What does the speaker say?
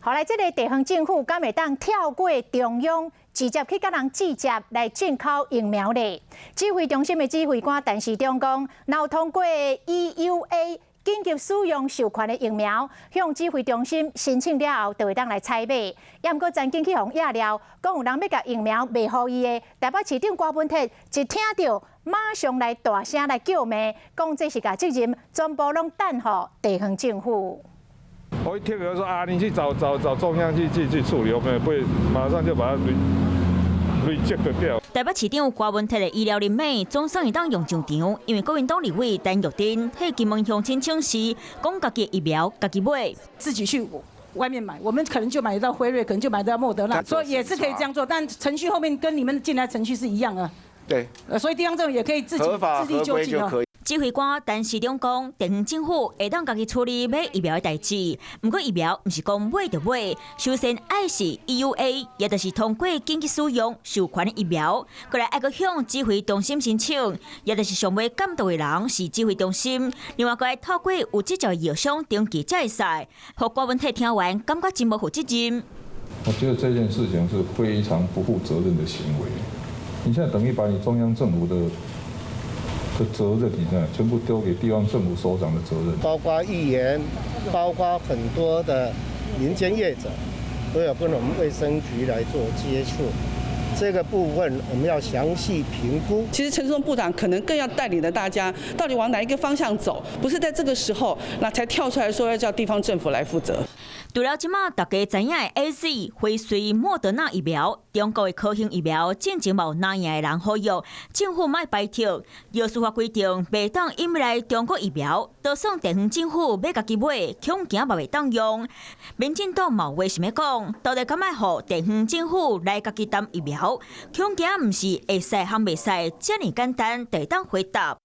后来这个地方政府敢会当跳过中央，直接去甲人直接来进口疫苗呢？指挥中心的指挥官陈时中讲，若通过 EUA 紧急使用授权的疫苗，向指挥中心申请了后，就会当来采买。也毋过曾经去互压了，讲有人要甲疫苗卖互伊的，台北市长郭文铁一听到，马上来大声来叫骂，讲这是甲责任全部拢担互地方政府。 我一特别说啊，你去找中央去处理，我们也不会马上就把它reject 掉。台北市长郭文铁的医疗人马总算会当用上场，因为国民党立委陈玉珍喺金门乡亲请示，讲家己疫苗家己买，自己去外面买，我们可能就买得到辉瑞，可能就买得到莫德纳，所以也是可以这样做，但程序后面跟你们进来程序是一样的。对，所以地方政府也可以自己自力救济哦。 指挥官陈时中讲，地方政府会当家己处理买疫苗的代志。不过疫苗唔是讲买就买，首先爱是 EUA， 也就是通过紧急使用授权的疫苗。过来爱个向指挥中心申请，也就是上尾监督的人是指挥中心。另外，该透过有执照的药商登记才会使。和郭文铁听完，感觉真无负责任。我觉得这件事情是非常不负责任的行为。你现在等于把你中央政府的责任，你看全部丢给地方政府首长的责任，包括议员，包括很多的民间业者，都有跟我们卫生局来做接触。这个部分我们要详细评估。其实陈时中部长可能更要带领着大家到底往哪一个方向走，不是在这个时候那才跳出来说要叫地方政府来负责。 除了即马大家知影的 AZ、辉瑞、莫德纳疫苗，中国的科兴疫苗进前无哪样的人好用，政府莫摆脱。药事法规定，袂当引来中国疫苗，就算地方政府要家己买，恐惊嘛袂当用。民进党嘛话想要讲，到底敢爱互地方政府来家己担疫苗，恐惊毋是会使和袂使，遮尔简单，就当回答。